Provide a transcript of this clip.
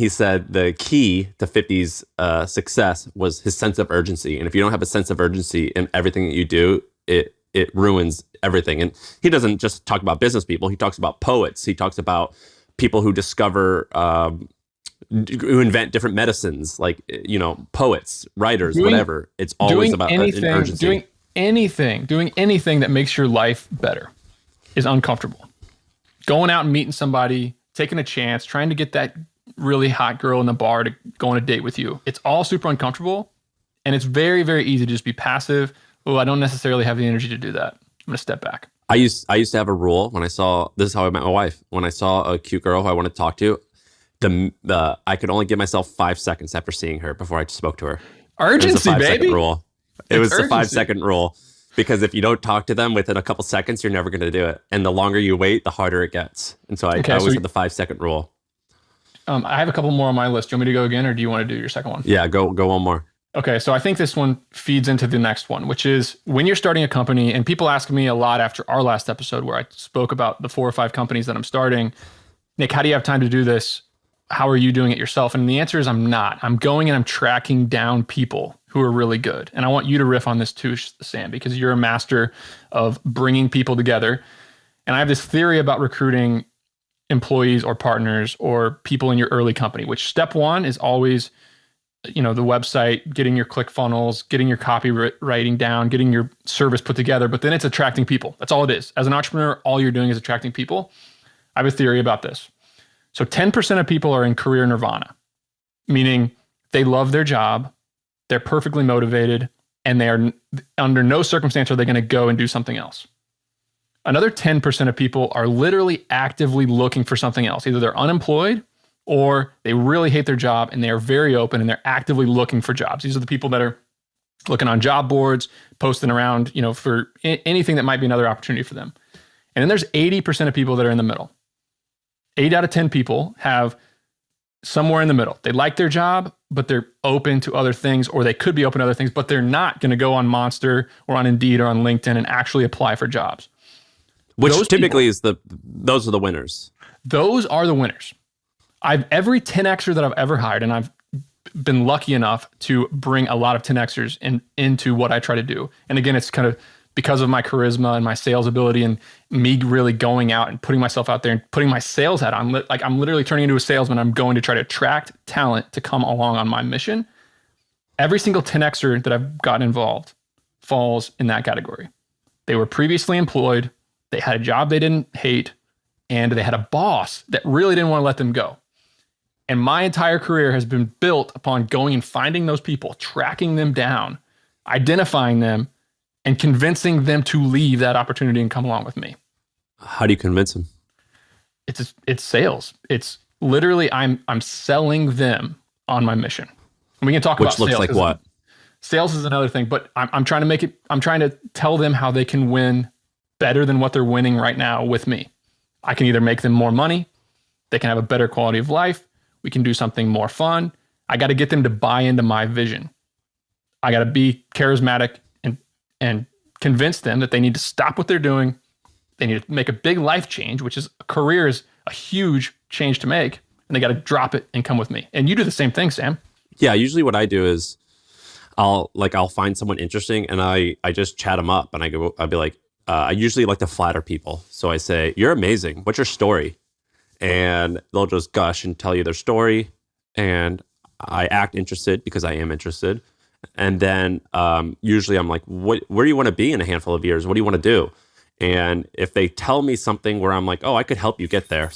he said the key to 50's success was his sense of urgency. And if you don't have a sense of urgency in everything that you do, it ruins everything. And he doesn't just talk about business people. He talks about poets. He talks about people who discover, who invent different medicines, like, poets, writers, whatever. It's always about urgency. Doing anything that makes your life better is uncomfortable. Going out and meeting somebody, taking a chance, trying to get that really hot girl in the bar to go on a date with you. It's all super uncomfortable, and it's very, very easy to just be passive. Oh, I don't necessarily have the energy to do that. I'm going to step back. I used to have a rule when this is how I met my wife. When I saw a cute girl who I wanted to talk to, I could only give myself 5 seconds after seeing her before I spoke to her. Urgency, baby. Rule. It was the 5 second rule, because if you don't talk to them within a couple seconds, you're never going to do it. And the longer you wait, the harder it gets. And so I always had the 5 second rule. I have a couple more on my list. Do you want me to go again, or do you want to do your second one? Yeah, go one more. Okay, so I think this one feeds into the next one, which is when you're starting a company, and people ask me a lot after our last episode where I spoke about the 4 or 5 companies that I'm starting. Nick, how do you have time to do this? How are you doing it yourself? And the answer is I'm not. I'm going and I'm tracking down people who are really good. And I want you to riff on this too, Sam, because you're a master of bringing people together. And I have this theory about recruiting employees or partners or people in your early company, which step one is always, the website, getting your ClickFunnels, getting your copywriting down, getting your service put together. But then it's attracting people. That's all it is. As an entrepreneur, all you're doing is attracting people. I have a theory about this. So 10% of people are in career nirvana, meaning they love their job, they're perfectly motivated, and they are under no circumstance are they going to go and do something else. Another 10% of people are literally actively looking for something else. Either they're unemployed or they really hate their job and they are very open and they're actively looking for jobs. These are the people that are looking on job boards, posting around, for anything that might be another opportunity for them. And then there's 80% of people that are in the middle. 8 out of 10 people have somewhere in the middle. They like their job, but they're open to other things, or they could be open to other things, but they're not going to go on Monster or on Indeed or on LinkedIn and actually apply for jobs. Which typically those are the winners. Those are the winners. Every 10Xer that I've ever hired, and I've been lucky enough to bring a lot of 10Xers into what I try to do. And again, it's kind of because of my charisma and my sales ability and me really going out and putting myself out there and putting my sales hat on. Like I'm literally turning into a salesman. I'm going to try to attract talent to come along on my mission. Every single 10Xer that I've gotten involved falls in that category. They were previously employed. They had a job they didn't hate, and they had a boss that really didn't want to let them go. And my entire career has been built upon going and finding those people, tracking them down, identifying them, and convincing them to leave that opportunity and come along with me. How do you convince them? It's sales. It's literally I'm selling them on my mission. And we can talk about sales. Which looks like what? Sales is another thing, but I'm trying to tell them how they can win better than what they're winning right now with me. I can either make them more money, they can have a better quality of life, we can do something more fun. I got to get them to buy into my vision. I got to be charismatic and convince them that they need to stop what they're doing. They need to make a big life change, which is a career is a huge change to make, and they got to drop it and come with me. And you do the same thing, Sam. Yeah, usually what I do is I'll find someone interesting and I just chat them up and I'll be like, I usually like to flatter people. So I say, "You're amazing. What's your story?" And they'll just gush and tell you their story. And I act interested because I am interested. And then usually I'm like, where do you want to be in a handful of years? What do you want to do? And if they tell me something where I'm like, oh, I could help you get there.